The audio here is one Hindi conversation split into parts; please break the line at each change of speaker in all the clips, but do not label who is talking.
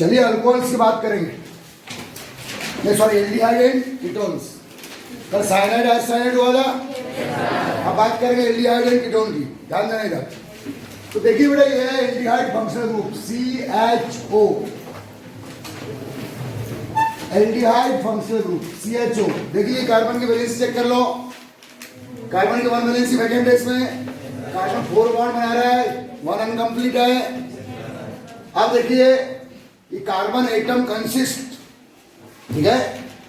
चलिए अल्कोहल्स की बात करेंगे, नहीं सॉरी एल्डिहाइड एंड कीटोन्स। कल साइनाइड आइसोसाइनाइड हुआ था, अब बात करेंगे एल्डिहाइड एंड कीटोन की, ध्यान देना इधर। तो देखिए बेटा ये है aldehyde functional group CHO, aldehyde functional group CHO। देखिए कार्बन की वैलेंसी चेक कर लो, कार्बन की 1 वैलेंसी वैकेंट है, इसमें कार्बन 4 बॉन्ड बना रहा है, 1 अनकंप्लीट है। अब देखिए ये कार्बन एटम कंसिस्ट, ठीक है,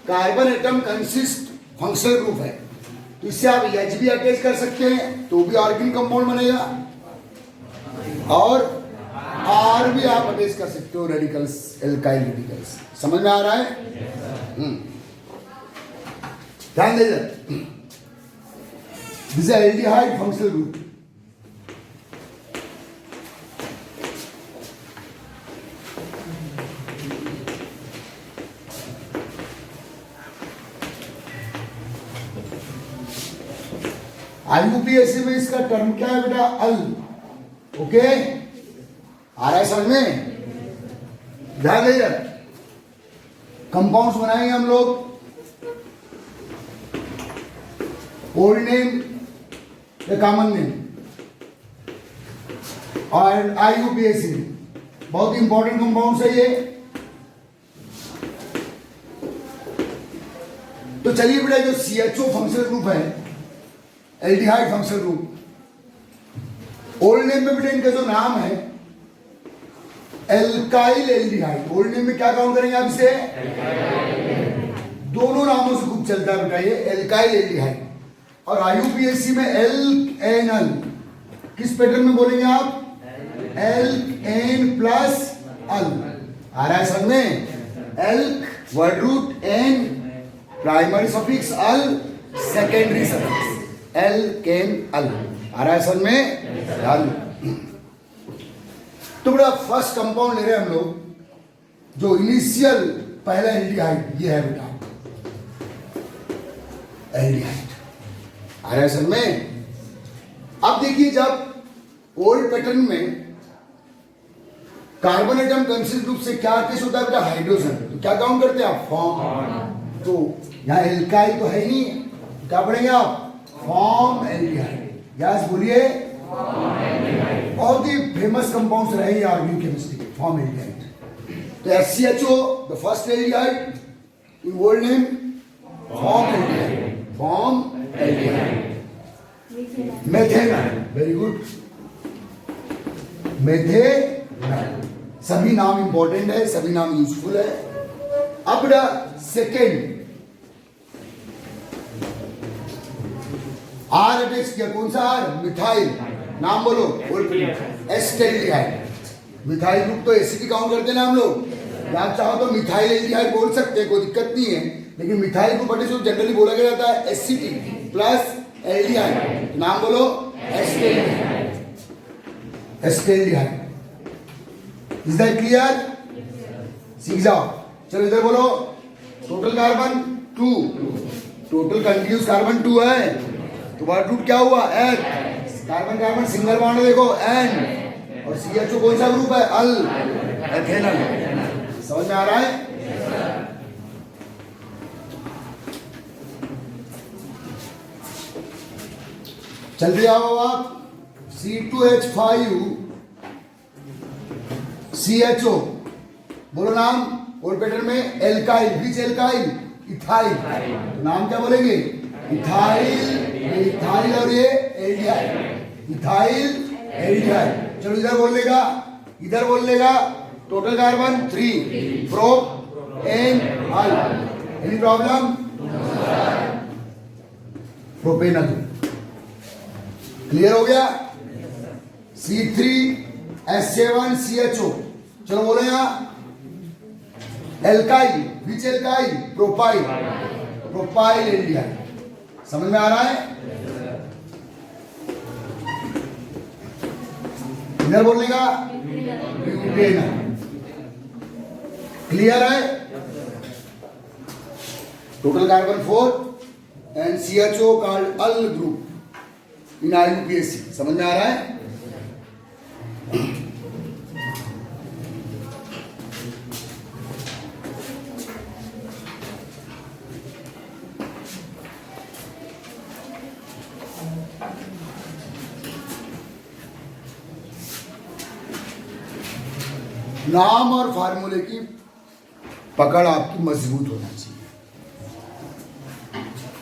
carbon atom consist functional group है, तो इससे आप H भी अटैच कर सकते हैं तो भी ऑर्गेनिक कंपाउंड बनेगा, और R भी आप अटैच कर सकते हो, रेडिकल्स, एल्काइल रेडिकल्स। समझ में आ रहा है? ध्यान दीजिए, this is aldehyde functional group. IUPAC में इसका टर्म क्या है बेटा? अल। ओके, आ रहा है समझ में? ध्यान दीजिए, कंपाउंड्स बनाएंगे हम लोग, ओल्ड नेम या कॉमन नेम, और IUPAC बहुत इंपॉर्टेंट कंपाउंड्स है ये। तो चलिए बेटा जो CHO फंक्शनल ग्रुप है, aldehyde functional group, old name में बेटा इनका जो नाम है एल्काइल एल्डिहाइड, ओल्ड नेम में क्या काउंट करेंगे आप इसे? दोनों नामों से ग्रुप चलता है बेटा ये एल्काइल एल्डिहाइड। और IUPAC में एल्केनल, किस पैटर्न में बोलेंगे आप? एल्केन प्लस अल। आ रहा है समझ में? Alk word root, ane primary suffix, al secondary suffix, alkane al. आ रहा है समझ में? तो बेटा फर्स्ट कंपाउंड ले रहे हैं हम लोग, जो इनिशियल पहला एल्डिहाइड, ये है बेटा एल्डिहाइड। आ रहा है समझ में? अब देखिए जब ओल्ड पैटर्न में कार्बन एटम कंसिस्ट ग्रुप से क्या अटैच होता है बेटा? हाइड्रोजन। तो क्या काउंट करते हैं आप? फॉर्म। तो यहाँ एल्काइल तो है नहीं, क्या पढ़ेंगे आप? Form aldehyde. यस बोलिए, बहुत ही फेमस कंपाउंड्स रहे ये ऑर्गेनिक केमिस्ट्री के, फॉर्म एल्डिहाइड। तो FCHO the first aldehyde in old name form aldehyde, form aldehyde. Methanol, very good, methanol. सभी नाम इंपॉर्टेंट है, सभी नाम यूजफुल है। अब सेकेंड आर अटैच किया, कौन सा आर? मिथाइल। नाम बोलो, एस्टेल्डिहाइड। मिथाइल ग्रुप तो एसिड काउंट करते हैं ना हम लोग, आप चाहो तो मिथाइल एल्डिहाइड बोल सकते हैं, कोई दिक्कत नहीं है, लेकिन मिथाइल ग्रुप अटैच जनरली बोला गया जाता है एसिटी प्लस एल्डिहाइड। नाम बोलो, acetaldehyde, acetaldehyde. Is that clear? सीख जाओ। चलो इधर बोलो, total carbon 2, total continuous carbon 2 है, तो वर्ड रूट क्या हुआ? Eth. Carbon carbon single bond है देखो, एन, और CHO कौन सा ग्रुप है? Al, ethanal. समझ में आ रहा है? चलते आओ आप, C2H5 CHO, बोलो नाम ओल्ड पैटर्न में एल्काइल, विच एल्काइल? इथाइल। तो नाम क्या बोलेंगे? इथाइल, इथाइल, और ये एल्डिहाइड, इथाइल एल्डिहाइड। चलो इधर बोल लेगा, इधर बोल लेगा, total carbon 3, propane al. Any problem? Propanal. Clear हो गया? C3H7 CHO। चलो बोलो यहां alkyl, which alkyl? Propyl, propyl aldehyde. समझ में आ रहा है? इधर बोलने का ब्यूटेनल। क्लियर है? Total carbon 4 and CHO called al group in IUPAC। समझ में आ रहा है? नाम और फार्मूले की पकड़ आपकी मजबूत होना चाहिए।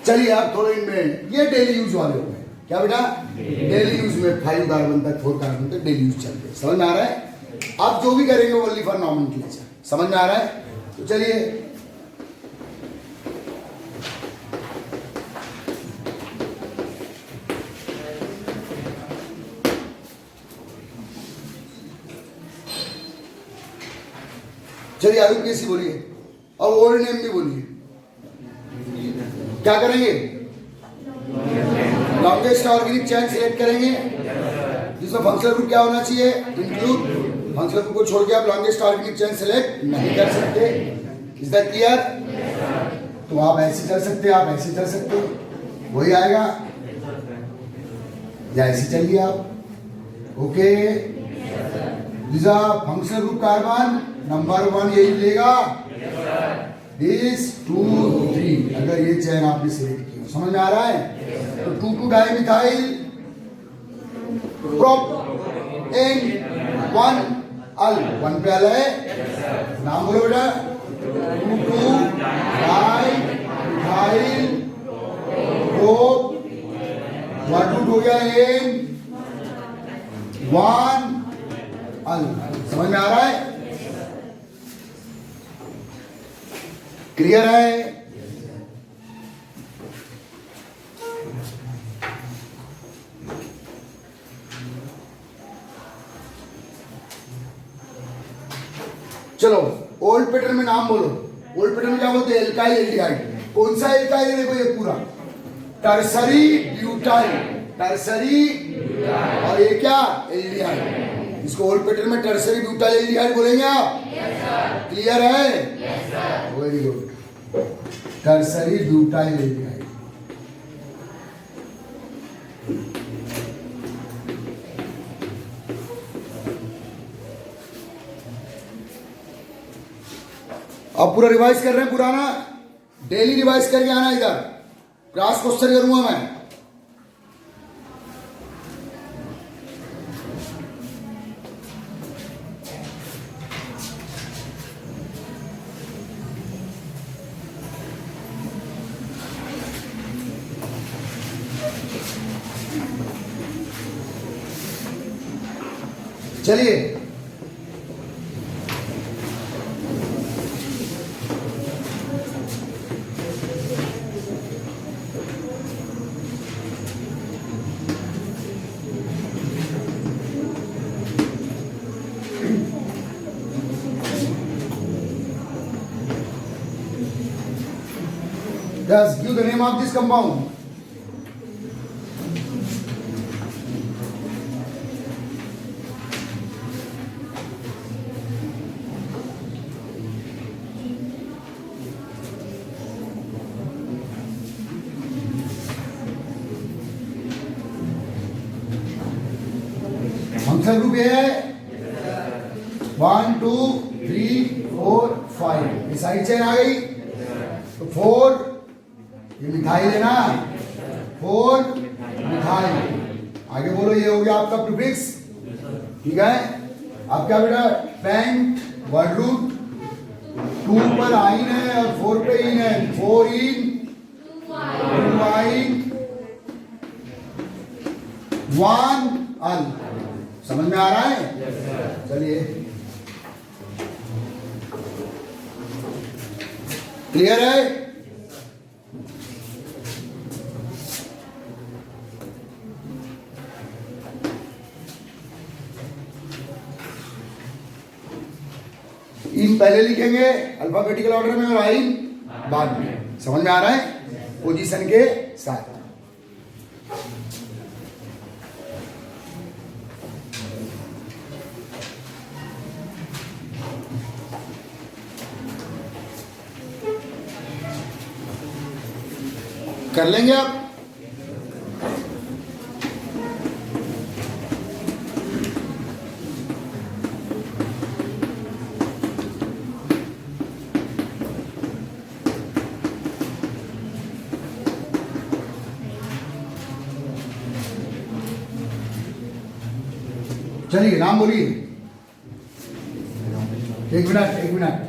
चलिए आप थोड़े इनमें, ये डेली यूज वाले हो गए। क्या बेटा? डेली यूज में 5 कार्बन तक 4 कार्बन तक डेली यूज चलते हैं। समझ में आ रहा है? आप जो भी करेंगे वो ओनली फॉर नॉमेनक्लेचर। समझ में आ रहा है? तो चलिए चलिए आरुप कैसी बोलिए और ओल्ड नेम भी बोलिए। क्या करेंगे? लॉन्गेस्ट ऑर्गेनिक चेन सिलेक्ट करेंगे जिसमें फंक्शनल ग्रुप क्या होना चाहिए? इंक्लूड। फंक्शनल ग्रुप को छोड़ के आप लॉन्गेस्ट ऑर्गेनिक चेन सिलेक्ट नहीं कर सकते। Is that clear? तो आप ऐसे कर सकते, आप ऐसे कर सकते, वही आएगा, या ऐसे चलिए आप। Okay, functional group carbon number 1 यही लेगा। दिस 2 3 अगर ये चेन आपने सिलेक्ट किया। समझ में आ रहा है? तो 2 डाइमिथाइल प्रोप एन 1 अल 1 पे अल है। नाम बोलो बेटा। 2 डाइमिथाइल प्रोप व्हाट रूट हो गया? एन 1 अल। समझ में आ रहा है? क्लियर है? चलो ओल्ड पैटर्न में नाम बोलो। ओल्ड पैटर्न में क्या बोलते हैं? Alkyl aldehyde. कौन सा एल्काइल है? देखो ये पूरा टर्सरी ब्यूटाइल, टर्सरी, और ये क्या? एल्डिहाइड। इसको ओल्ड पैटर्न में टर्सरी ब्यूटाइल एल्डिहाइड बोलेंगे आप। क्लियर है? Very good. Tertiary butyl aldehyde. अब पूरा रिवाइज कर रहे हैं पुराना, डेली रिवाइज करके आना। इधर क्लास क्वेश्चन करूंगा मैं। चलिए just give the name of this compound. Function group ये है 1 2 3 4 5। ये साइड चेन आ गई तो 4 ये मिथाइल है ना, 4 मिथाइल। आगे बोलो, ये हो गया आपका प्रीफिक्स। ठीक है? आप क्या बेटा? पेंट वर्ड रूट 2 पर आइन है और 4 पे इन है। 4 इन 2 आइन 1 अल। समझ में आ रहा है? चलिए क्लियर है? इन पहले लिखेंगे अल्फाबेटिकल ऑर्डर में और आइन बाद में। समझ में आ रहा है? पोजीशन के साथ। कर लेंगे आप? चलिए नाम बोलिए। एक मिनट एक minute,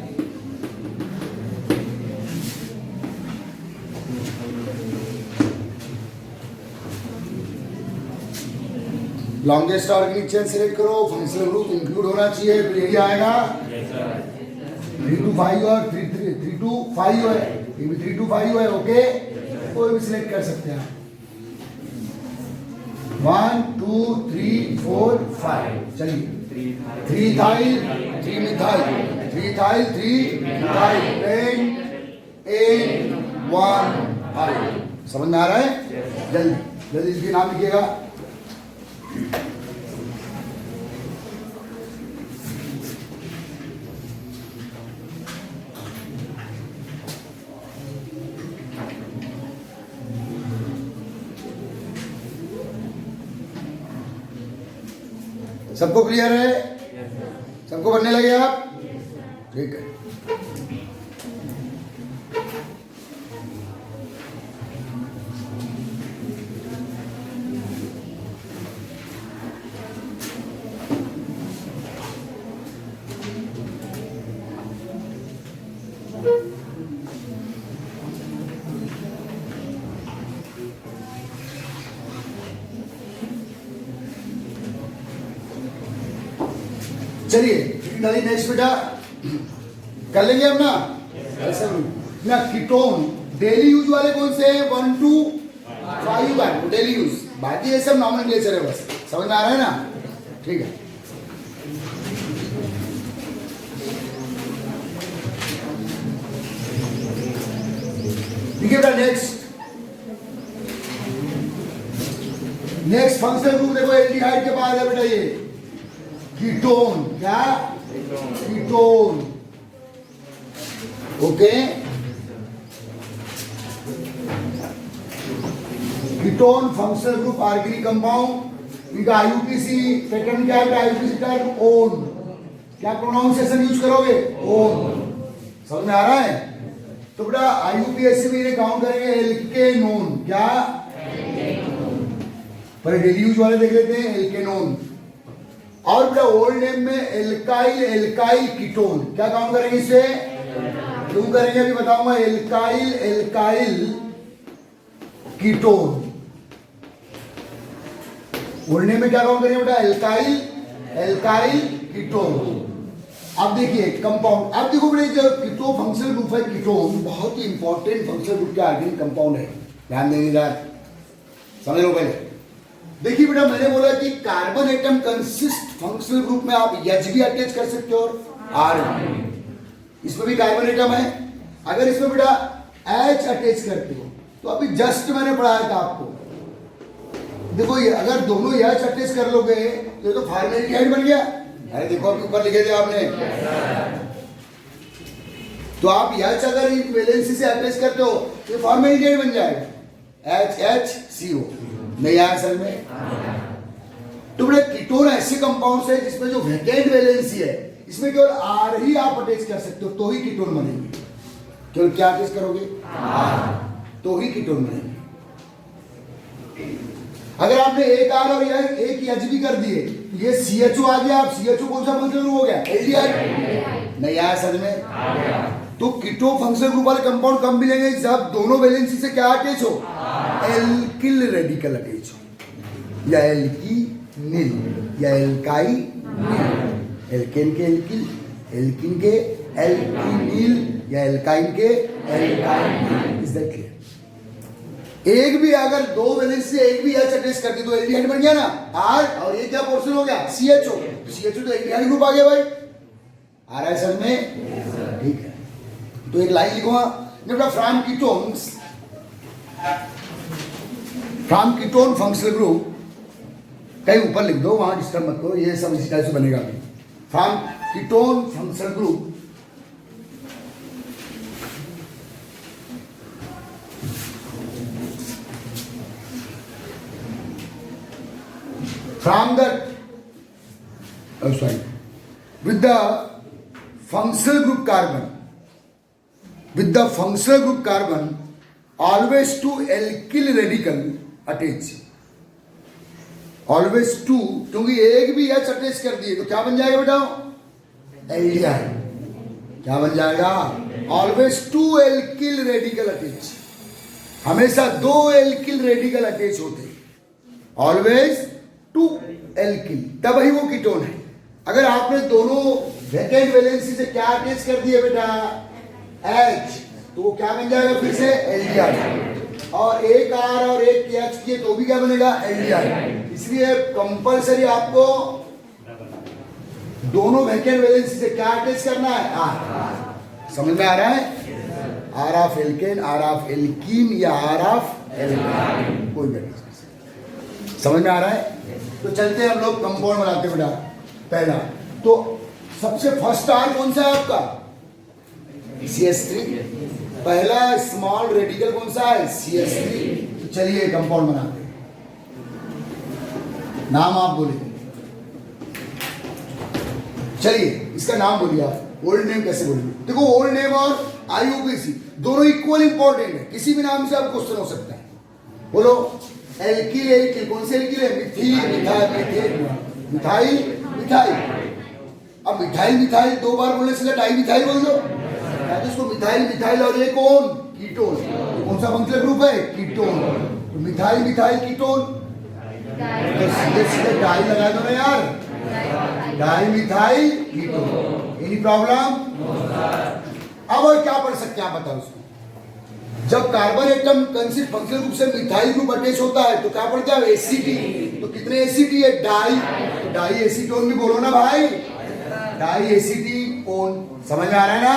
longest organic chain select करो, फंक्शनल ग्रुप इंक्लूड होना चाहिए, फिर यही आएगा 3 to 5 और 3 to 5 है, ये भी 3 to 5 है। ओके, कोई भी सिलेक्ट कर सकते हैं। 1 2 3 4 5, चलिए 3 थाइल 3 मिथाइल 3 थाइल 3 मिथाइल पेंट 1 5। समझ में आ रहा है? जल्दी जल्दी इसके नाम लिखिएगा। सबको क्लियर है? सबको बनने लगे आप? ठीक है। चलिए नेक्स्ट बेटा कर लेंगे हम ना। ऐसा ना कीटोन डेली यूज वाले कौन से हैं? 1 to 5 डेली यूज, बाकी ये सब नॉमेनक्लेचर है, बस समझ में आ रहा है ना? ठीक है। ठीक है बेटा, नेक्स्ट फंक्शनल ग्रुप देखो एल्डिहाइड के बाद है बेटा ये कीटोन। क्या? Ketone. Okay, ketone functional group organic compound. इनका आईयूपीसी पैटर्न क्या है? IUPAC term own. क्या प्रोनाउंसिएशन यूज करोगे? ओन। समझ में आ रहा है? तो बेटा आईयूपीएसी में इन्हें काउंट करेंगे एल्केनोन। क्या? पर डेली यूज वाले देख लेते हैं, एल्केनोन। और बेटा ओल्ड नेम में एल्काइल कीटोन। क्या काउंट करेंगे इसे? क्यों करेंगे अभी बताऊंगा। Alkyl ketone. ओल्ड नेम में क्या काउंट करेंगे बेटा? Alkyl ketone. अब देखिए कंपाउंड, अब देखो बेटा जो कीटो फंक्शनल ग्रुप है कीटोन, बहुत ही इंपॉर्टेंट फंक्शनल ग्रुप का ऑर्गेनिक कंपाउंड है। ध्यान देंगे यार, समझ लो पहले। देखिए बेटा मैंने बोला कि carbon atom consist functional group में आप एच भी अटैच कर सकते हो और आर, इसमें भी कार्बन एटम है। अगर इसमें बेटा एच अटैच करते हो तो अभी जस्ट मैंने पढ़ाया था आपको, देखो ये अगर दोनों एच अटैच कर लोगे तो ये तो फॉर्मेल्डिहाइड बन गया। अरे देखो अभी ऊपर लिखे थे आपने, तो आप एच अगर वैलेंसी से अटैच करते हो तो फॉर्मेल्डिहाइड बन जाएगा, HHCO। नहीं आया सर में? तो बेटा कीटोन ऐसे कंपाउंड्स है जिसमें जो वैकेंट वैलेंसी है इसमें केवल आर ही आप अटैच कर सकते हो तो ही कीटोन बनेंगे। केवल क्या अटैच करोगे? आर, तो ही कीटोन बनेंगे। अगर आपने एक आर और एक एच भी कर दिए ये CHO आ गया। आप CHO कौन सा फंक्शनल ग्रुप हो गया? एल्डिहाइड। नहीं आया सर में? तो कीटो फंक्शनल ग्रुप वाले कंपाउंड कब मिलेंगे? जब दोनों वैलेंसी से क्या अटैच हो? एल्किल रेडिकल अटैच हो, या एल्कीनिल या एल्काइनिल। एल्केन के एल्किल, एल्किन के एल्कीनिल या एल्काइन के एल्काइनिल। Is that clear? एक भी अगर दो वैलेंसी से एक भी एच अटैच कर दी तो एल्डिहाइड बन गया ना, आर, और ये क्या पोर्शन हो गया? CHO। तो CHO तो एल्डिहाइड ग्रुप आ गया भाई। आ रहा है सर में? ठीक है, तो एक लाइन लिखूंगा फ्रॉम कीटोन फंक्शनल ग्रुप, कहीं ऊपर लिख दो, वहां डिस्टर्ब मत करो, ये सब इसी टाइप से बनेगा। From ketone functional group from that with the functional group carbon always to alkyl radical attach, always to, क्योंकि एक भी एच अटैच कर दिए तो क्या बन जाएगा बेटा? एल्डिहाइड। क्या बन जाएगा? ऑलवेज 2 एल्किल रेडिकल अटैच, हमेशा 2 एल्किल रेडिकल अटैच होते हैं, ऑलवेज 2 एल्किल, तब ही वो कीटोन है। अगर आपने दोनों वेकेंट वैलेंसी से क्या अटैच कर दिया बेटा? H, तो वो क्या बन जाएगा फिर से? एल्डिहाइड। और एक R और एक H किए तो भी क्या बनेगा? एल्डिहाइड। इसलिए कंपलसरी आपको दोनों वेकेंट वैलेंसी से क्या अटैच करना है? R। समझ में आ रहा है? R of alkene, R of alkene या R ऑफ एल्काइन, कोई भी समझ में आ रहा है? तो चलते हैं हम लोग कंपाउंड बनाते बेटा। पहला तो सबसे फर्स्ट R कौन सा है आपका? CH3। पहला स्मॉल रेडिकल कौन सा है? CH3। तो चलिए कंपाउंड बनाते हैं। नाम आप बोलिए, चलिए इसका नाम बोलिए आप। ओल्ड नेम कैसे बोलिए? देखो ओल्ड नेम और IUPAC दोनों इक्वल इंपॉर्टेंट है, किसी भी नाम से आप क्वेश्चन हो सकता है। बोलो एल्किल, एल्किल कौन से एल्किल है? Mithil, methyl, methyl, methyl. अब मिथाइल मिथाइल 2 बार बोलने से डाई मिथाइल बोल दो, तो इसको मिथाइल मिथाइल। और ये कौन? कीटोन। तो कौन सा फंक्शनल ग्रुप है? कीटोन। तो मिथाइल मिथाइल कीटोन, तो सीधे सीधे डाई लगा दो ना यार, di methyl ketone. Any problem? अब और क्या पढ़ सकते हैं आप बताओ उसको? जब कार्बन एटम कंसिड फंक्शनल ग्रुप से मिथाइल ग्रुप अटैच होता है तो क्या पढ़ते हैं? एसिटी। तो कितने एसिटी है? डाई। तो डाई एसीटोन भी बोलो ना भाई, डाई एसीटोन। समझ में आ रहा है ना?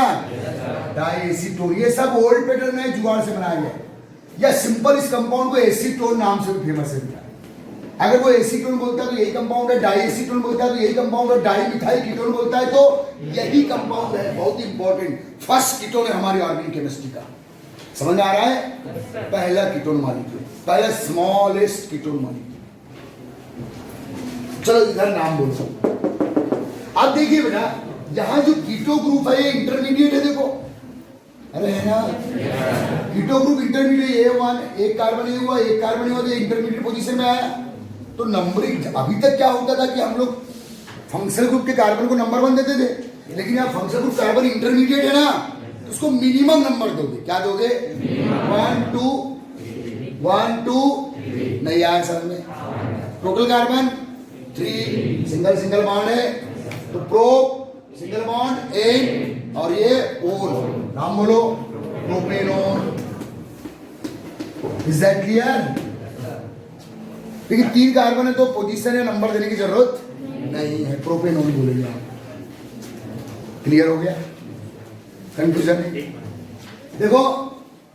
डाई एसीटोन, ये सब ओल्ड पैटर्न है, जुगाड़ से बनाया गया, या सिंपल इस कंपाउंड को एसीटोन नाम से भी फेमस है। अगर वो एसीटोन बोलता है तो यही कंपाउंड है, डाई एसीटोन बोलता है तो यही कंपाउंड है, डाई मिथाइल कीटोन बोलता है तो यही कंपाउंड है। बहुत इंपॉर्टेंट फर्स्ट कीटोन है हमारी ऑर्गेनिक केमिस्ट्री का। समझ में आ रहा है? पहला कीटोन मॉलिक्यूल, पहला स्मॉलेस्ट कीटोन मॉलिक्यूल। चलो इधर नाम बोलो। अब देखिए बेटा, यहां जो कीटो ग्रुप है ये इंटरमीडिएट है, देखो, अरे है ना? कीटो ग्रुप इंटरमीडिएट, A1, एक कार्बन ये हुआ, एक कार्बन हुआ, तो इंटरमीडिएट पोजीशन में आया। तो नंबरिंग अभी तक क्या होता था कि हम लोग फंक्शनल ग्रुप के कार्बन को नंबर 1 देते थे, लेकिन यहाँ फंक्शनल ग्रुप कार्बन इंटरमीडिएट है ना, तो उसको मिनिमम नंबर दोगे। क्या दोगे? 1 2 1 2 नहीं आया समझ में? Total carbon 3, single single bond है तो प्रो सिंगल बॉन्ड एन, और ये ओल, नाम बोलो प्रोपेनोन। Is that clear? लेकिन 3 कार्बन है तो पोजीशन या नंबर देने की जरूरत नहीं है, प्रोपेनोन बोलेंगे आप। क्लियर हो गया? कंफ्यूजन है? देखो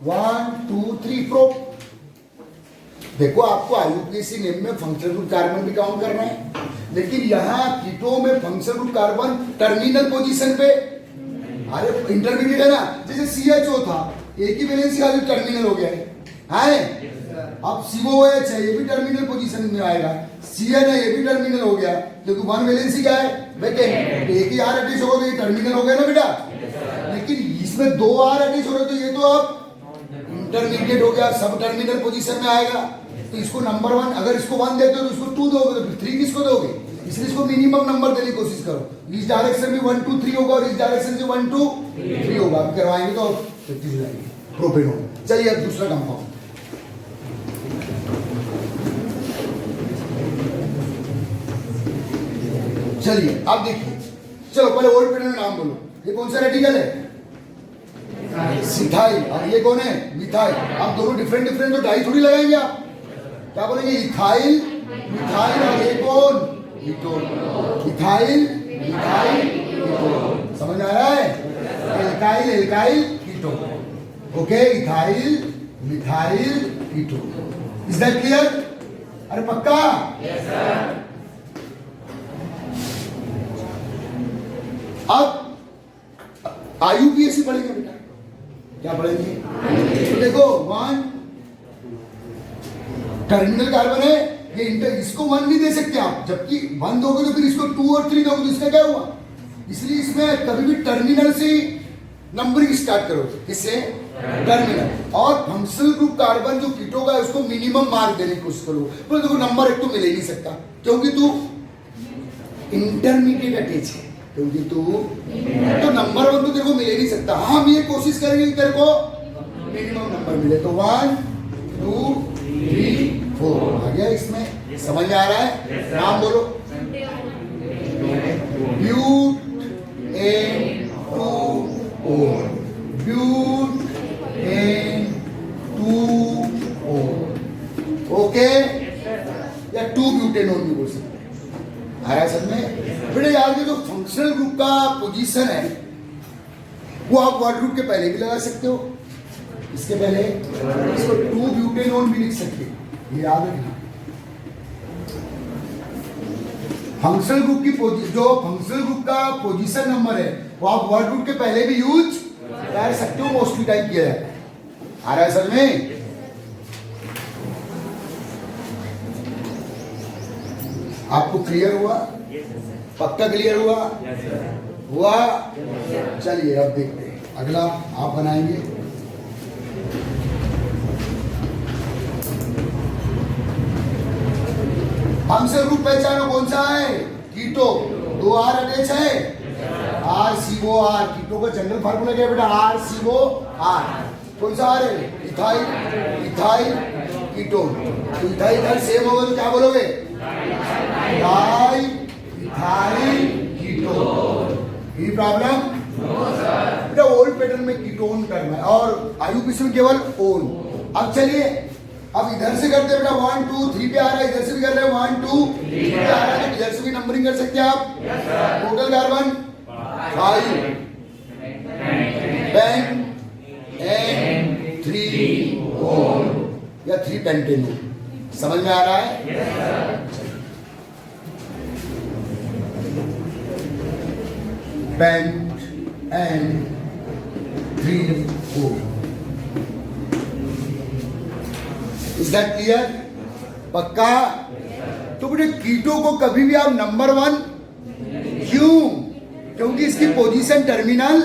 1 2 3 प्रो। देखो आपको IUPAC नेम में फंक्शनल ग्रुप कार्बन भी काउंट करना है, लेकिन यहाँ कीटो में functional group carbon terminal position पे, अरे इंटरमीडिएट है ना, जैसे CHO था, एक ही वैलेंसी वाली टर्मिनल हो गया है। अब COOH है, ये भी टर्मिनल पोजीशन में आएगा। CN है, ये भी टर्मिनल हो गया, क्योंकि 1 वैलेंसी क्या है? वेकेंट। एक ही R अटैच होगा तो ये टर्मिनल हो गया ना बेटा। लेकिन इसमें 2 R अटैच हो रहे तो ये तो अब इंटरमीडिएट हो गया, सब टर्मिनल पोजीशन में आएगा। तो इसको नंबर 1, अगर इसको 1 देते हो तो इसको 2 दोगे, तो फिर 3 किसको दोगे? इसलिए इसको मिनिमम नंबर देने की कोशिश करो। इस डायरेक्शन में 1 2 3 होगा और इस डायरेक्शन से 1 2 3 होगा। करवाएंगे तो 35 हो जाएंगे प्रोपेनोन। चलिए अब दूसरा कंपाउंड। चलिए अब देखिए, चलो पहले ओल्ड पैटर्न में नाम बोलो। ये कौन सा रेडिकल है? सिथाइल। और ये कौन है? मिथाइल। आप दोनों डिफरेंट डिफरेंट तो डाई थोड़ी लगाएंगे आप, क्या बोलेंगे? Ethyl methyl. और ये कौन? कीटोन। Ethyl methyl ketone. समझ आ रहा है? Alkyl alkyl ketone. Okay, ethyl methyl ketone. Is that clear? अरे पक्का? Yes sir. अब IUPAC पढ़ेंगे बेटा। क्या पढ़ेंगे? तो देखो 1 टर्मिनल कार्बन है, ये इसको 1 भी दे सकते हैं आप, जबकि 1 दोगे तो फिर इसको 2 और 3 दोगे तो इसका क्या हुआ? इसलिए इसमें कभी भी टर्मिनल से नंबरिंग स्टार्ट करो। किससे? टर्मिनल। और फंक्शनल ग्रुप कार्बन जो कीटो का है उसको मिनिमम मार्क देने की कोशिश करो। तो देखो नंबर 1 तो मिल ही नहीं सकता, क्योंकि तू इंटरमीडिएट अटैच है। क्योंकि तू तो नंबर वन तो तेरे को मिल ही नहीं सकता। हम ये कोशिश करेंगे कि तेरे को मिनिमम नंबर मिले। तो 1 2 3 4 आ गया। इसमें समझ में आ रहा है? नाम बोलो। But an two o, but an two o, okay, या 2 ब्यूटेनोन भी बोल सकते हैं। आ रहा है समझ में? बेटे यार ये जो फंक्शनल ग्रुप का पोजीशन है वो आप वर्ड ग्रुप के पहले भी लगा सकते हो, इसके पहले इसको 2 ब्यूटेनोन भी लिख सकते हो, ये याद रखना। फंक्शनल ग्रुप की जो फंक्शनल ग्रुप का पोजीशन नंबर है वो आप वर्ड ग्रुप के पहले भी यूज कर सकते हो, मोस्टली टाइम किया जाता है। आ रहा है समझ में? आपको क्लियर हुआ? पक्का क्लियर हुआ? हुआ? चलिए अब देखते हैं अगला आप बनाएंगे। फंक्शनल ग्रुप पहचानो कौन सा है? कीटो। 2 आर अटैच है, RCOR। कीटो का जनरल फार्मूला क्या है बेटा? RCOR। कौन सा आर है? Ethyl, ethyl ketone. तो इथाइल सेम होगा तो क्या बोलोगे? Ethyl ketone. ये प्रॉब्लम? बेटा ओल्ड पैटर्न में कीटोन करना है और आयुपीसी में केवल ओन। अब चलिए अब इधर से करते हैं बेटा। 1 2 3 पे आ रहा है, इधर से भी कर रहे हैं 1 2 3 पे आ रहा है, तो इधर से भी नंबरिंग कर सकते हैं आप। Total carbon 5 pen an 3 one या 3 पेंटेनोन। समझ में आ रहा है? Pent and 3 one. Is that clear? पक्का? तो बेटे कीटो को कभी भी आप नंबर 1 क्यों? क्योंकि इसकी पोजीशन टर्मिनल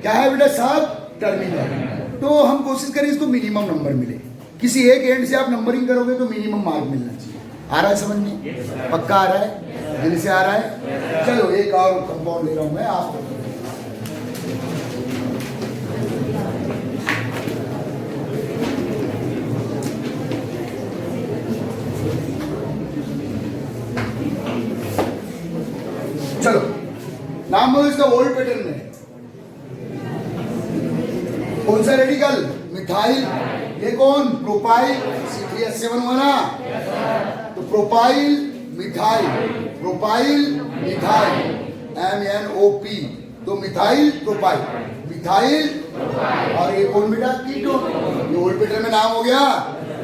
क्या है बेटा? सब टर्मिनल। तो हम कोशिश करें इसको मिनिमम नंबर मिले। किसी एक एंड से आप नंबरिंग करोगे तो मिनिमम मार्क मिलना चाहिए। आ रहा है समझ में? पक्का आ रहा है? दिल से आ रहा है? चलो एक और कंपाउंड ले रहा हूं मैं। आप चलो नाम बोलो इसका। ओल्ड पैटर्न में कौन सा रेडिकल? मिथाइल। ये कौन? प्रोपाइल। C3H7 हुआ ना, तो propyl methyl, propyl methyl, MNOP। तो मिथाइल प्रोपाइल, मिथाइल। और ये कौन बेटा? कीटोन। ये ओल्ड पैटर्न में नाम हो गया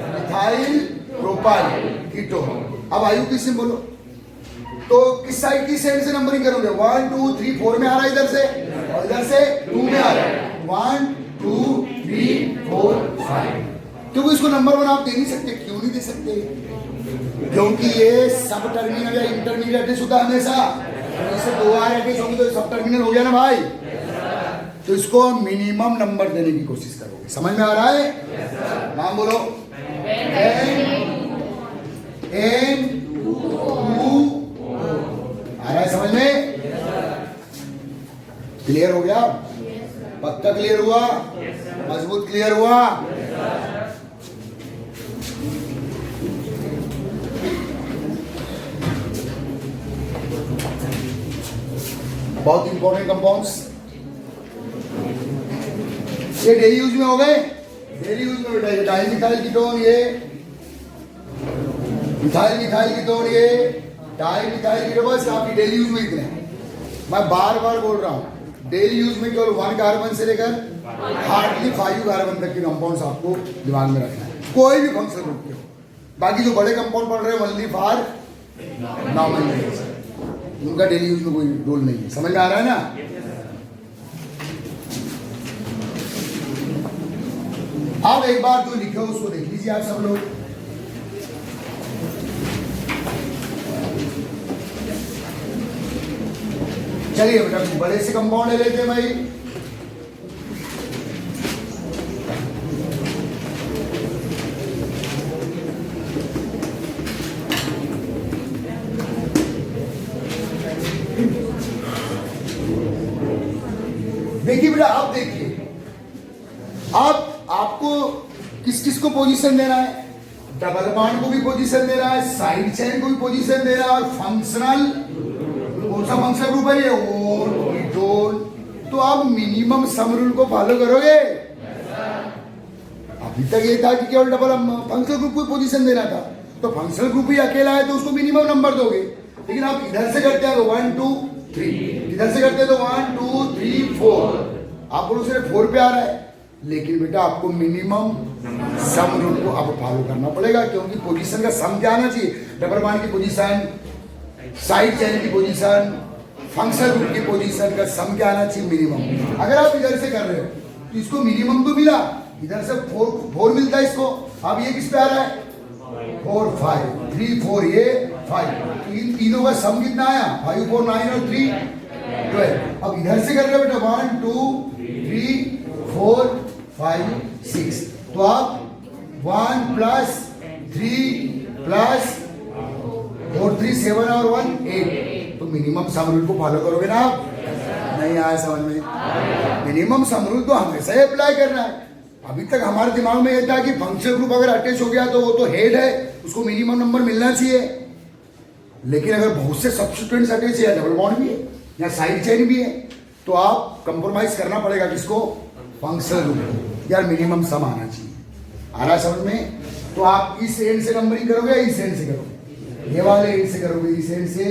मिथाइल प्रोपाइल कीटोन। अब आयुपीसी बोलो तो किस साइड की साइड से नंबरिंग करोगे? 1 2 3 4 में आ रहा है इधर से, और इधर से 2 में आ रहा है। 1 2 3 4 5। क्योंकि इसको नंबर 1 आप दे नहीं सकते। क्यों नहीं दे सकते? क्योंकि ये सब टर्मिनल या इंटरमीडिएट एड्रेस होता है हमेशा। इससे 2 आर एड्रेस होंगे तो सब टर्मिनल हो गया ना भाई। तो इसको मिनिमम नंबर देने की कोशिश करोगे। समझ में आ रहा है? नाम बोलो। एन 2 आ रहा है समझ में? क्लियर हो गया? पक्का क्लियर हुआ? मजबूत क्लियर हुआ? बहुत इंपॉर्टेंट कंपाउंड्स ये डेली यूज में हो गए। डेली यूज में बेटा ये डाई मिथाइल कीटोन, ये मिथाइल मिथाइल कीटोन, ये डाई मिथाइल कीटोन। बस आपकी डेली यूज में इतने। मैं बार बार बोल रहा हूं डेली यूज में केवल 1 कार्बन से लेकर हार्डली 5 कार्बन तक के कंपाउंड्स आपको दिमाग में रखना है, कोई भी फंक्शन ग्रुप के हो। बाकी जो बड़े कंपाउंड पढ़ रहे हैं ओनली फॉर नॉर्मल, उनका डेली यूज में कोई रोल नहीं है। समझ में आ रहा है ना? अब एक बार जो लिखे हो उसको देख लीजिए आप सब लोग। चलिए बेटा बड़े से कंपाउंड ले लेते हैं भाई। देखिए बेटा, आप देखिए, आप आपको किस किस को पोजीशन देना है, डबल बॉन्ड को भी पोजीशन देना है, साइड चेन को भी पोजीशन देना है, और फंक्शनल, कौन सा फंक्शनल ग्रुप है ये, और कीटोन। तो आप मिनिमम सम रूल को फॉलो करोगे। अभी तक ये था कि केवल डबल फंक्शनल ग्रुप को पोजीशन देना था, तो फंक्शनल ग्रुप ही अकेला है तो उसको मिनिमम नंबर दोगे। लेकिन आप इधर से करते हैं तो 1 2 3, इधर से करते हैं तो 1 2 3 4, आप बोलो सिर्फ 4 पे आ रहा है। लेकिन बेटा आपको मिनिमम सम रूल को अब फॉलो करना पड़ेगा, क्योंकि पोजीशन का सम क्या आना चाहिए, डबल बॉन्ड की पोजीशन, साइड चेन की पोजीशन, फंक्शनल ग्रुप की पोजीशन का सम क्या आना चाहिए, मिनिमम। अगर आप इधर से कर रहे हो तो इसको मिनिमम तो मिला, इधर से 4 मिलता है इसको। अब ये किस पे आ रहा है, 4 5 3 4, ये 5, इन तीनों का सम कितना आया, 5 4 9 और 3 12। अब इधर से कर रहे हो बेटा 1 2 3 4 5 6, तो आप 1 प्लस 3 प्लस 4 3 7 और 1 8, तो मिनिमम सम रूल को फॉलो करोगे ना आप? नहीं आया समझ में? मिनिमम सम रूल तो हमेशा ही अप्लाई करना है। अभी तक हमारे दिमाग में यह था कि फंक्शनल ग्रुप अगर अटैच हो गया तो वो तो हेड है, उसको मिनिमम नंबर मिलना चाहिए। लेकिन अगर बहुत से सब्स्टिट्यूएंट्स अटैच है, डबल बॉन्ड भी है या साइड चेन भी है, तो आप कंप्रोमाइज करना पड़ेगा किसको, फंक्शनल ग्रुप को। यार मिनिमम सम आना चाहिए। आ रहा है समझ में? तो आप इस एंड से नंबरिंग करोगे या इस एंड से करोगे, ये वाले एंड से करोगे। इस एंड से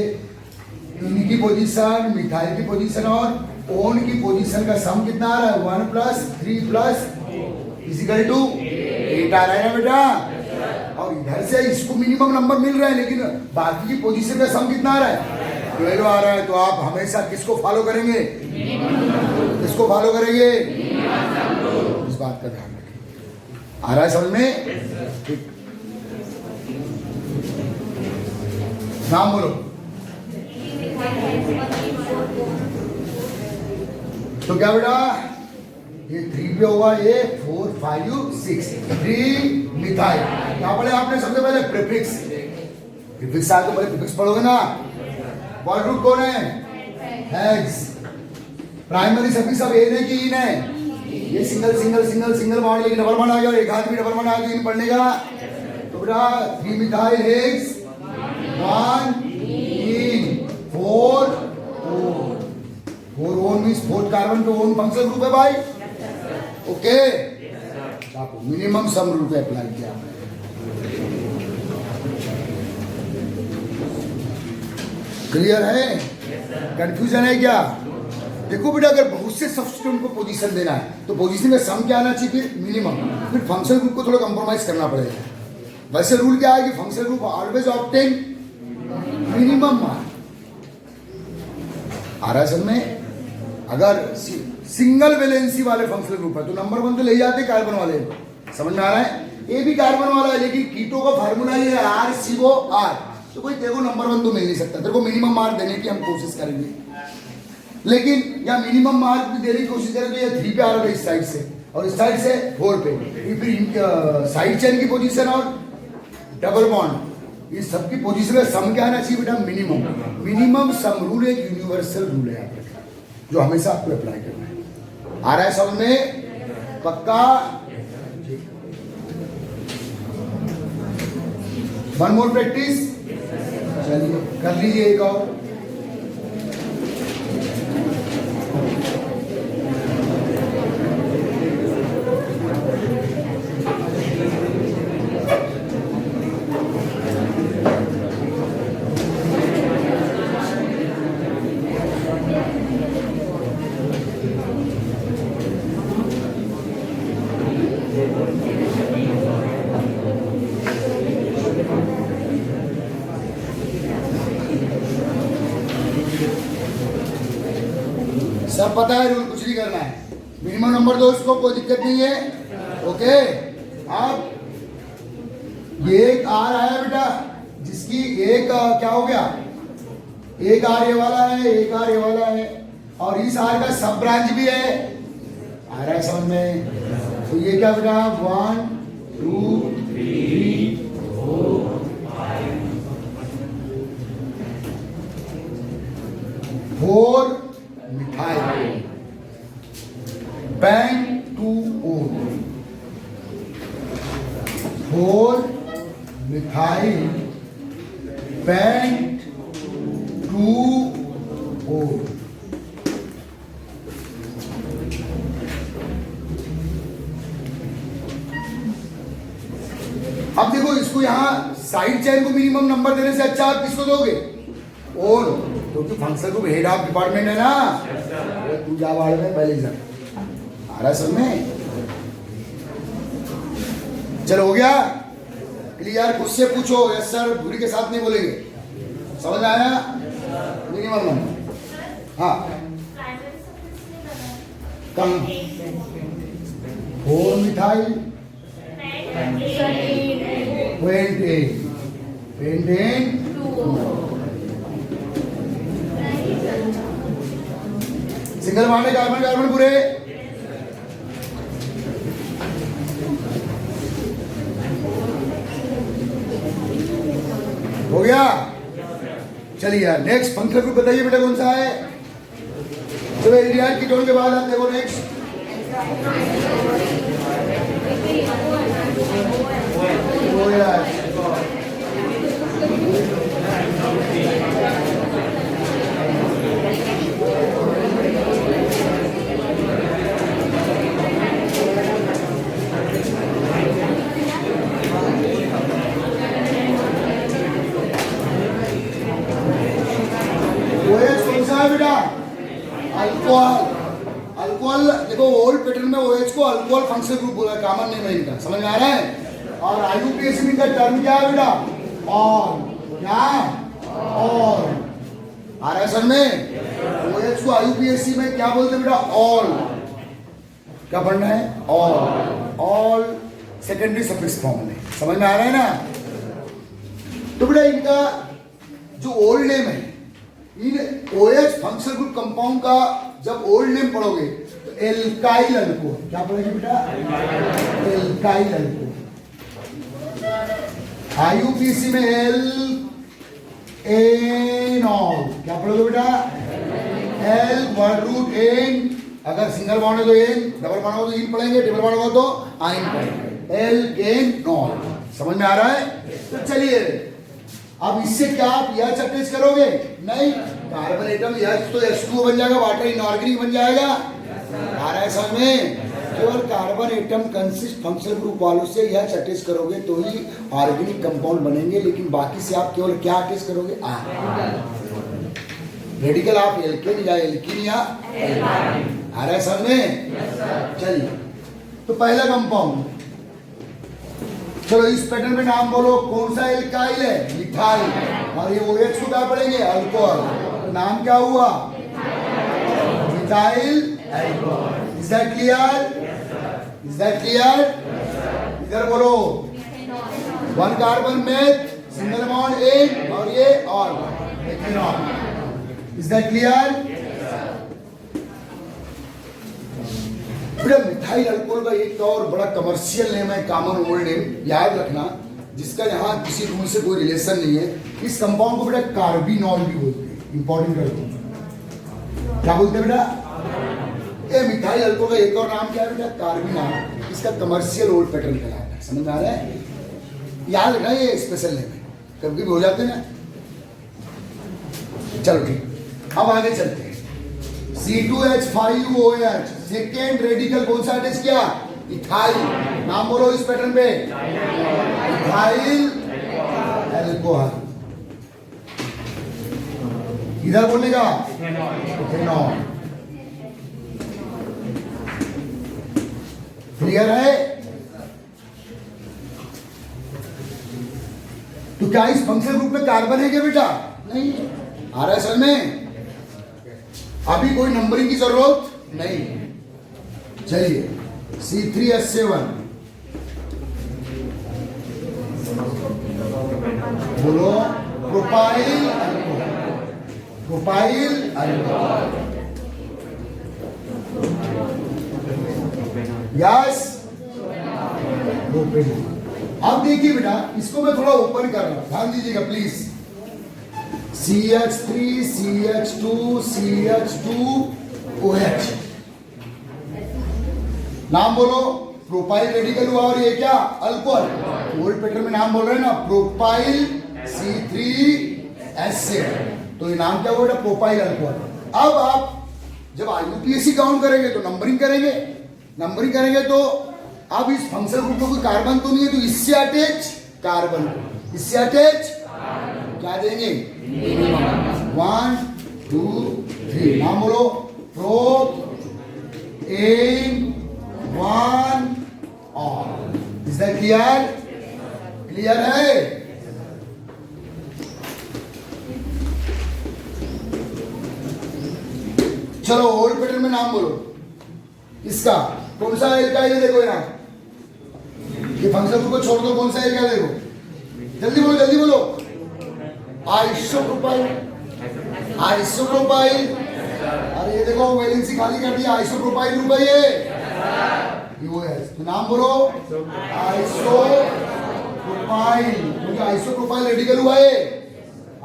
इनकी पोजीशन, मिथाइल की पोजीशन और ओन की पोजीशन का सम कितना आ रहा है, 1 प्लस 3 प्लस इजिकल टू 8 आ रहा है ना बेटा। और इधर से इसको मिनिमम नंबर मिल रहा है, लेकिन बाकी की पोजीशन का सम कितना आ रहा है, 12 आ रहा है। तो आप हमेशा किसको फॉलो करेंगे, किसको फॉलो करेंगे, इस बात का ध्यान रखें। आ रहा है समझ में? ठीक, नाम बोलो। तो क्या बेटा, ये 3 पे होगा, ये 4 5 6, 3 मिथाइल। क्या पढ़े आपने सबसे पहले, प्रीफिक्स। प्रीफिक्स आए तो पहले प्रीफिक्स पढ़ोगे ना। वर्ड रूट कौन है, हेक्स। प्राइमरी सभी सब एन है कि इन है, ये single single single single bond, लेकिन डबल बॉन्ड आ गया, एक हाथ भी डबल बॉन्ड आ गया, इन पढ़ने का। तो बेटा 3 methyl hex 1 3 4 4 own means 4 carbon पे ओन फंक्शनल ग्रुप है भाई। ओके, आपको मिनिमम सम रूल पे अप्लाई किया। क्लियर है? कंफ्यूजन है क्या? देखो बेटा, अगर बहुत से सब्स्टिट्यूएंट को पोजीशन देना है तो पोजीशन का सम क्या आना चाहिए, फिर मिनिमम, फिर फंक्शनल ग्रुप को थोड़ा कंप्रोमाइज करना पड़ेगा। वैसे रूल क्या है कि functional group always obtain minimum mark. आ रहा है समझ में? अगर सिंगल वैलेंसी वाले फंक्शनल ग्रुप है तो नंबर 1 तो ले जाते कार्बन वाले, समझ में आ रहा है? ये भी कार्बन वाला है, लेकिन कीटो का फार्मूला ये है RCOR, तो कोई देखो नंबर 1 तो मिल नहीं सकता। तेरे को मिनिमम मार्क देने की हम कोशिश करेंगे, लेकिन या मिनिमम मार्क भी देने की कोशिश करें तो ये 3 पे आ रहा है इस साइड से, और इस साइड से 4 पे। फिर साइड चेन की पोजीशन और डबल बॉन्ड, ये सबकी पोजीशन का सम क्या आना चाहिए बेटा, मिनिमम। मिनिमम सम रूल एक यूनिवर्सल रूल है यहाँ पे, जो हमेशा आपको अप्लाई करना है। आ रहा है समझ में? पक्का? वन मोर प्रैक्टिस, चलिए कर लीजिए एक और। सब पता है रूल, कुछ नहीं करना है। मिनिमम नंबर दो, उसको कोई दिक्कत नहीं है। ओके, अब ये एक आर आया बेटा, जिसकी एक क्या हो गया, एक आर ये वाला है, एक आर ये वाला है, और इस आर का सब ब्रांच भी है। आ रहा है समझ में? तो ये क्या बेटा, 1 2 3 4 मिथाइल। पेंटूओल, 4 मिथाइल पेंटूओल। अब देखो इसको यहां साइड चेन को मिनिमम नंबर देने से अच्छा आप किसको दोगे? ओल, क्योंकि function group head of department है ना। तू जा बाहर में पहले ही आ रहा सब में। चलो हो गया क्लियर? खुद से पूछो। यस सर, बुरी के साथ नहीं बोलेंगे। समझ आया? Minimum number. हाँ कम 4 मिथाइल पेंटेन सिंगल बॉन्ड है, कार्बन कार्बन पूरे। हो गया? चलिए यार नेक्स्ट फंक्शन ग्रुप बताइए बेटा कौन सा है? चलो एल्डिहाइड कीटोन के बाद आप देखो नेक्स्ट बेटा अल्कोहल। अल्कोहल देखो ओल्ड पैटर्न में OH को अल्कोहल फंक्शनल ग्रुप बोला, कॉमन नेम है इनका। समझ में आ रहा है? और IUPAC में इनका टर्म क्या है बेटा? ऑल। क्या? ऑल। आ रहा है सर में? OH को IUPAC में क्या बोलते हैं बेटा? ऑल। क्या पढ़ना है? All. All secondary suffix form में। समझ में आ रहा है ना? तो बेटा इनका जो ओल्ड नेम है, इन OH फंक्शनल ग्रुप कंपाउंड का जब ओल्ड नेम पढ़ोगे तो एल्काइल अल्कोहल। क्या पढ़ेंगे बेटा? Alkyl alcohol. IUPAC में एनॉल। क्या पढ़ोगे बेटा? Al word root an. अगर सिंगल बॉन्ड है तो एन, डबल बॉन्ड हो तो इन पढ़ेंगे, ट्रिपल बॉन्ड हो तो आइन पढ़ेंगे। Al an nol. समझ में आ रहा है? तो चलिए अब इससे क्या आप यह अटैच करोगे? नहीं, कार्बन एटम यह तो H2O बन जाएगा, वाटर इनऑर्गेनिक बन जाएगा। आ रहा है समझ में? केवल carbon atom consist functional group वालों से यह अटैच करोगे तो ही ऑर्गेनिक कंपाउंड बनेंगे, लेकिन बाकी से आप केवल क्या अटैच करोगे? रेडिकल आप एल्केन या एल्कीन या आ रहा है समझ में? चलिए तो पहला कंपाउंड, चलो इस पैटर्न में नाम बोलो। कौन सा एल्काइल है? मिथाइल। और ये OH को क्या पढ़ेंगे? अल्कोहल। तो नाम क्या हुआ? Methyl alcohol. Is that clear? Is that clear? इधर बोलो 1 carbon meth, single bond an, और ये ol ethanol. Is that clear? Methyl alcohol का एक और बड़ा कमर्शियल नेम है, कॉमन ओल्ड नेम, याद रखना, जिसका यहाँ किसी रूल से कोई रिलेशन नहीं है। इस कंपाउंड को बेटा कार्बिनॉल भी बोलते हैं। इंपॉर्टेंट कर दो, क्या बोलते हैं बेटा? ये मिथाइल अल्कोहल का एक और नाम क्या है बेटा? कार्बिनॉल। इसका कमर्शियल ओल्ड पैटर्न कहलाता है। समझ में आ रहा है? याद रखना ये स्पेशल नेम है, कभी भी हो जाते हैं ना। चलो ठीक, अब आगे चलते हैं। C2H5OH सेकेंड रेडिकल कौन सा अटैच किया? इथाइल। नाम बोलो इस पैटर्न पे? Ethyl alcohol. इधर बोलेगा इथेनॉल। क्लियर है? तो क्या इस फंक्शनल ग्रुप में कार्बन है क्या बेटा? नहीं। आ रहा है सर में? अभी कोई नंबरिंग की जरूरत नहीं। चलिए C3H7 बोलो। Propyl alcohol. Propyl alcohol. Yes. Propanol. अब देखिए बेटा, इसको मैं थोड़ा ओपन कर रहा हूं, ध्यान दीजिएगा प्लीज। CH3 CH2 CH2OH। नाम बोलो। प्रोपाइल रेडिकल हुआ और ये क्या अल्कोहल। ओल्ड पैटर्न में नाम बोल रहे हैं ना, प्रोपाइल C3H6, तो ये नाम क्या हुआ बेटा, प्रोपाइल अल्कोहल। अब आप जब IUPAC काउंट करेंगे तो नंबरिंग करेंगे तो अब इस फंक्शनल ग्रुप में कोई कार्बन तो नहीं है, तो इससे अटैच कार्बन, इससे अटैच क्या देंगे, 1 2 3। नाम बोलो, प्रोपेन 1 और। Is that clear? क्लियर है? चलो ओल्ड पैटर्न में नाम बोलो। इसका कौन सा एल्काइल है, देखो यहाँ ये फंक्शनल ग्रुप को छोड़ दो, कौन सा एल्काइल देखो, जल्दी बोलो जल्दी बोलो। Isopropyl, isopropyl. अरे ये देखो वैलेंसी खाली कर दिया, आइसोप्रोपाइल ग्रुप है ये वो है। तो नाम बोलो आइसोप्रोपाइल, क्योंकि आइसोप्रोपाइल रेडिकल हुआ है,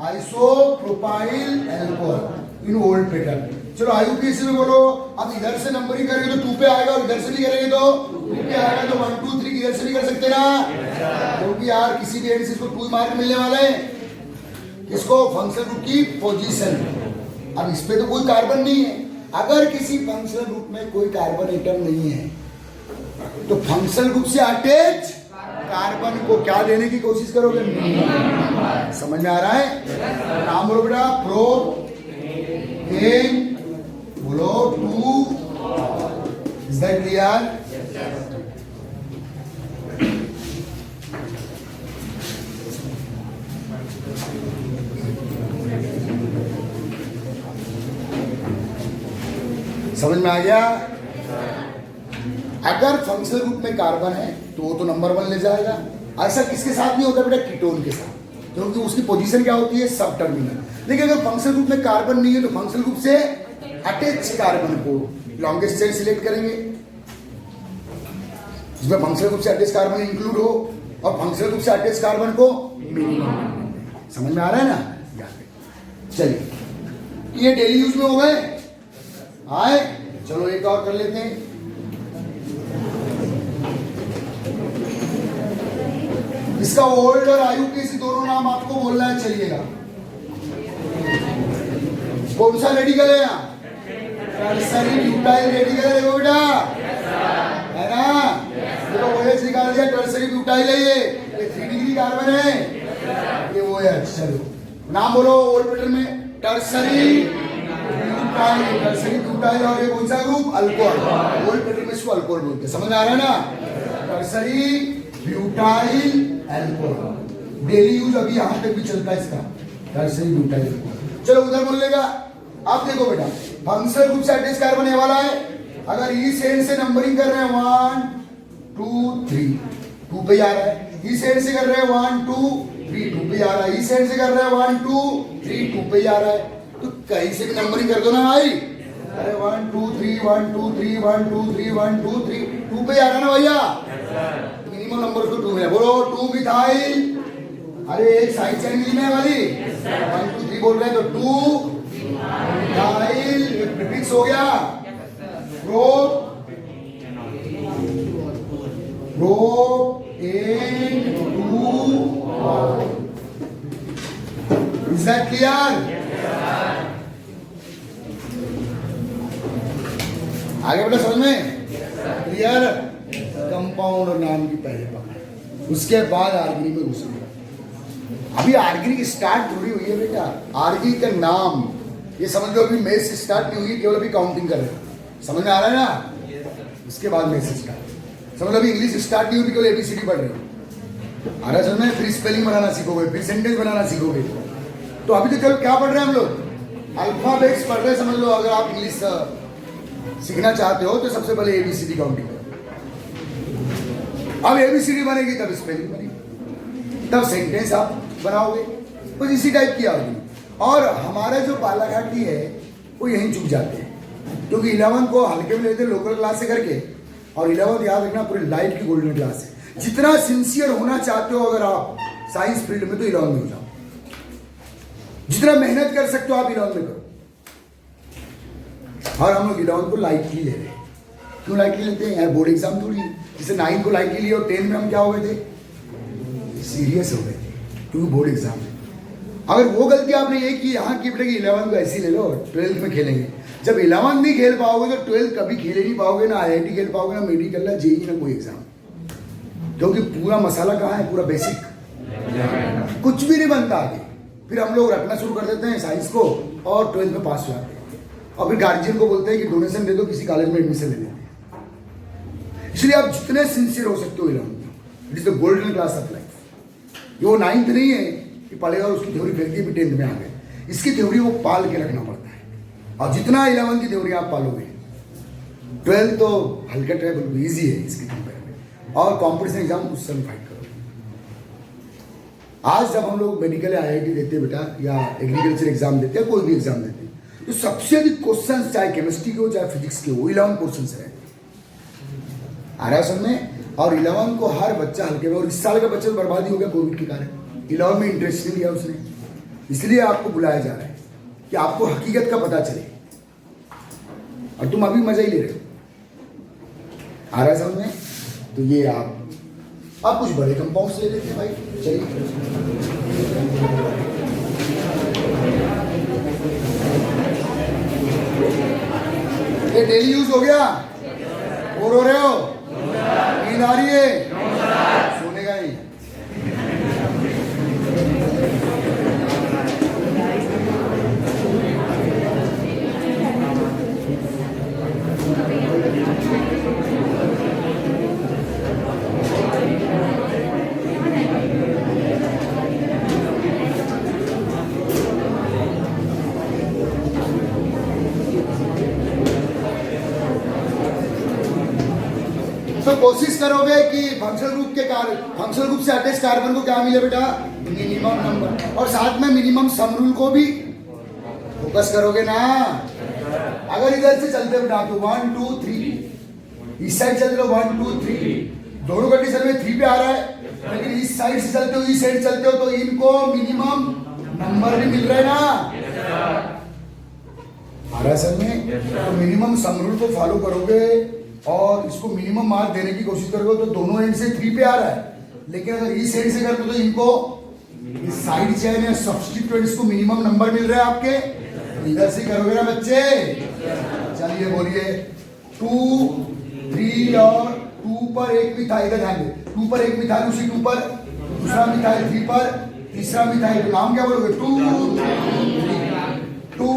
isopropyl alcohol in old pattern. चलो IUPAC में बोलो। अब इधर से नंबरिंग करेंगे तो 2 पे आएगा और इधर से भी करेंगे तो 2 पे आएगा, तो 1 2 3 इधर से भी कर सकते ना, क्योंकि यार किसी भी एंड से इसको 2 मार्क मिलने वाले हैं। किसको, फंक्शनल ग्रुप की पोजीशन। अब इस पे तो कोई कार्बन नहीं है, अगर किसी फंक्शनल ग्रुप में कोई कार्बन एटम नहीं है तो फंक्शनल ग्रुप से अटैच कार्बन को क्या देने की कोशिश करोगे, समझ में आ रहा है? नाम बोलो बेटा, प्रोपेन बोलो 2। Is that clear? समझ में आ गया? अगर फंक्शनल ग्रुप में कार्बन है तो वो तो नंबर 1 ले जाएगा। ऐसा किसके साथ नहीं होता बेटा, कीटोन के साथ, क्योंकि उसकी पोजीशन क्या होती है, सब टर्मिनल। लेकिन अगर फंक्शनल ग्रुप में कार्बन नहीं है तो फंक्शनल ग्रुप से अटैच कार्बन को लॉन्गेस्ट चेन सिलेक्ट करेंगे, जिसमें फंक्शनल ग्रुप से अटैच कार्बन इंक्लूड हो और फंक्शनल ग्रुप से अटैच कार्बन को मिनिमम। समझ में आ रहा है ना? चलिए, ये डेली यूज में हो गए आए। चलो एक और कर लेते हैं। इसका ओल्ड और IUPAC दोनों नाम आपको बोलना है, चलिएगा। कौन सा रेडिकल है यहाँ, टर्सरी ब्यूटाइल रेडिकल है, देखो बेटा है ना, देखो OH निकाल दिया, टर्सरी ब्यूटाइल है ये 3 डिग्री कार्बन है ये वो है। चलो नाम बोलो ओल्ड पैटर्न में, टर्सरी ब्यूटाइल और ये कौन सा ग्रुप, अल्कोहल। ओल्ड पैटर्न में इसको अल्कोहल बोलते हैं, समझ में आ रहा है ना? Tertiary butyl alcohol, daily use अभी यहां तक भी चलता है इसका, टर्सरी ब्यूटाइल अल्कोहल। चलो उधर बोल लेगा। अब देखो बेटा, फंक्शनल ग्रुप से अटैच कार्बन ये वाला है, अगर इस एंड से नंबरिंग कर रहे हैं 1 2 3 2 पे आ रहा है, इस एंड से कर रहे हैं 1 2 3 2 पे आ रहा है, इस एंड से कर रहे हैं 1 2 3 2 पे आ रहा है, तो कहीं से भी नंबरिंग कर दो ना भाई। अरे 1 2 3 1 2 3 1 2 3 1 2 3 2 पे आ रहा है ना भैया, मिनिमम नंबर उसको 2 है। बोलो 2 मिथाइल, अरे एक साइड चेन मिली है वाली, 1 2 3 बोल रहे हैं तो 2 मिथाइल प्रीफिक्स हो गया, प्रोपेन 2। Is that clear? आगे बेटा समझ में क्लियर? कंपाउंड और नाम की पहले पकड़, उसके बाद आर्गेनिक में घुसेंगे। अभी आर्गेनिक स्टार्ट थोड़ी हुई है बेटा, आर्गेनिक का नाम ये समझ लो अभी मेस स्टार्ट नहीं हुई, केवल अभी काउंटिंग कर रहे हैं। समझ में आ रहा है ना? इसके बाद मेस स्टार्ट, समझ लो अभी इंग्लिश स्टार्ट नहीं हुई, केवल ABCD पढ़ रहे हो। आ रहा है समझ में? फिर स्पेलिंग बनाना सीखोगे, फिर सेंटेंस बनाना सीखोगे। तो अभी तो केवल क्या पढ़ रहे हैं हम लोग, अल्फाबेट्स पढ़ रहे हैं। समझ लो अगर आप इंग्लिश सीखना चाहते हो तो सबसे पहले ABCD काउंटिंग करो, अब ABCD बनेगी तब स्पेलिंग बनेगी, तब सेंटेंस आप बनाओगे, कुछ इसी टाइप की आएगी। और हमारे जो बालाघाटी है वो यहीं चुक जाते हैं, क्योंकि 11 को हल्के में लेते हैं लोकल क्लास से करके, और 11 याद रखना पूरी लाइफ की गोल्डन क्लास है। जितना सिंसियर होना चाहते हो अगर आप साइंस फील्ड में, तो 11 में हो जाओ, जितना मेहनत कर सकते हो आप 11 में करो। और हम लोग 11 को लाइटली ले रहे हैं, क्यों लाइटली लेते हैं यार? बोर्ड एग्जाम थोड़ी है। जैसे 9 को लाइटली लिए और 10 में हम क्या हो गए थे? सीरियस हो गए थे, क्योंकि बोर्ड एग्जाम है। अगर वो गलती आपने ये की यहाँ की बेटा कि 11 को ऐसे ले लो, 12th में खेलेंगे। जब 11 नहीं खेल पाओगे तो 12th कभी खेल ही नहीं पाओगे, ना IIT खेल पाओगे, ना मेडिकल, ना जेई, ना कोई एग्जाम। क्योंकि पूरा मसाला कहाँ है? पूरा बेसिक, कुछ भी नहीं बनता आगे। फिर हम लोग रखना शुरू कर देते हैं साइंस को और 12th में पास हो जाते हैं, और फिर गार्जियन को बोलते हैं कि डोनेशन दे दो, किसी कॉलेज में एडमिशन ले लेते हैं। इसलिए आप जितने सिंसियर हो सकते हो 11th में, it is the golden class of life. ये वो 9th नहीं है कि पढ़ेगा और उसकी थ्योरी फेंक दी, 10th में आ गए। इसकी थ्योरी वो पाल के रखना पड़ता है, और जितना 11th की थ्योरी आप पालोगे, 12th तो हल्का है, बिल्कुल ईजी है इसके कंपेयर में। और कॉम्पिटिशन एग्जाम उससे हम फाइट करो। आज जब हम लोग मेडिकल या IIT देते हैं बेटा, या एग्रीकल्चर एग्जाम देते हैं, कोई भी एग्जाम देते हैं, तो सबसे अधिक क्वेश्चन चाहे केमिस्ट्री के हो चाहे फिजिक्स के हो, 11 क्वेश्चन रहते हैं। आ रहा है में। और 11 को हर बच्चा हल्के में, और इस साल का बच्चा तो बर्बादी हो गया कोविड के कारण। 11 में इंटरेस्ट नहीं लिया उसने, इसलिए आपको बुलाया जा रहा है कि आपको हकीकत का पता चले, और तुम अभी मजा ही ले रहे हो। आ रहा है समझ में? तो ये आप कुछ बड़े कंपाउंड्स ले लेते हैं भाई। चलिए, ये डेली यूज हो गया। बोर हो रहे हो? नींद आ रही है? सोने का नहीं। तो कोशिश करोगे कि फंक्शनल ग्रुप से अटैच कार्बन को क्या मिले बेटा? मिनिमम नंबर, और साथ में मिनिमम सम रूल को भी फोकस करोगे ना। अगर इधर से चलते बेटा तो 1 2 3, इस साइड चलते हो 1 2 3, दोनों कंडीशन में 3 पे आ रहा है, लेकिन इस साइड से चलते हो, इस साइड चलते हो, तो इनको मिनिमम नंबर भी मिल रहे हैं ना। आ रहा है सर में? तो मिनिमम सम रूल को फॉलो करोगे और इसको मिनिमम मार्क देने की कोशिश करोगे, तो दोनों एंड से 3 पे आ रहा है। लेकिन अगर इस एंड से करते हो तो इनको इस साइड चेन है सब्स्टिट्यूट, इसको मिनिमम नंबर मिल रहा है आपके। तो इधर से करोगे ना बच्चे? चलिए बोलिए 2 3 और 2 पर एक मिथाइल का ध्यान दे, 2 पर एक मिथाइल, उसी 2 पर दूसरा मिथाइल, 3 पर तीसरा मिथाइल। तो नाम क्या बोलोगे? 2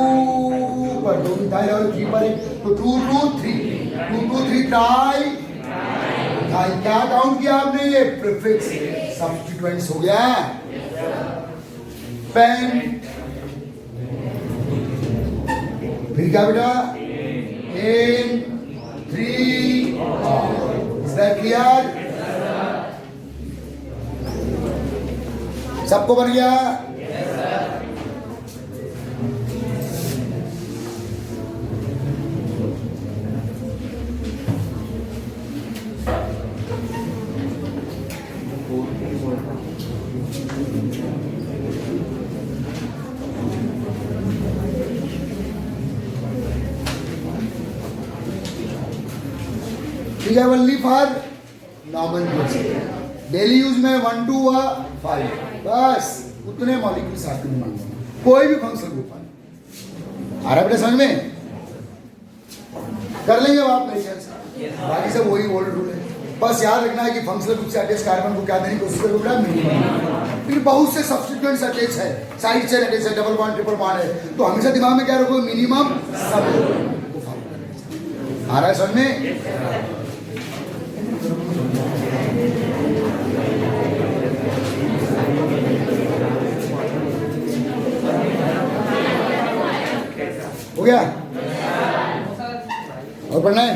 पर 2 मिथाइल और 3 पर एक, तो 2 2 3 2 2 3 ट्राई। क्या काउंट किया आपने? ये प्रीफिक्स सब्स्टिट्यूएंट्स हो गया। पेन, फिर क्या बेटा? एन 3। Is that clear? सबको बन गया? ठीक है, only for normal use. Daily use में 1 2 व 5, बस उतने मॉलिक्यूल्स आपको मांगो, कोई भी फंक्शन ग्रुप आ रहा है बेटा समझ में? कर लेंगे आप मेरे ख्याल से, बाकी सब वही ओल्ड रूल है। बस याद रखना है कि फंक्शनल ग्रुप से अटैच कार्बन को क्या देने की कोशिश करोगे? मिनिमम। फिर बहुत से सब्स्टिट्यूएंट्स अटैच है, साइड चेन अटैच है, डबल बॉन्ड ट्रिपल बॉन्ड है, तो हमेशा दिमाग में क्या रखोगे? मिनिमम सब को फॉलो करना। आ रहा है समझ में? हो गया? और पढ़ना है?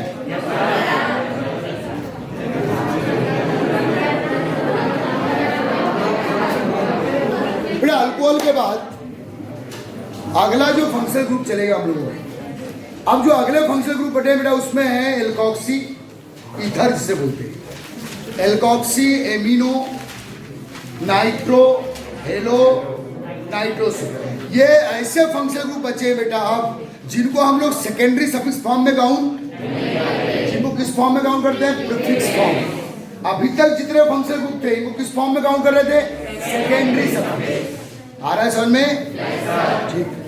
बेटा अल्कोहल के बाद अगला जो फंक्शनल ग्रुप चलेगा हम लोगों को, अब जो अगले फंक्शनल ग्रुप बटे बेटा उसमें है एल्कोक्सी ईथर जिसे बोलते हैं, alkoxy amino nitro hello nitrous. ये ऐसे फंक्शनल ग्रुप बचे बेटा अब जिनको हम लोग सेकेंडरी सफिक्स फॉर्म में काउंट, जिनको किस फॉर्म में काउंट करते हैं? Prefix form. अभी तक जितने फंक्शनल ग्रुप थे इनको किस फॉर्म में काउंट कर रहे थे? सेकेंडरी सब। आ रहा है समझ में? ठीक।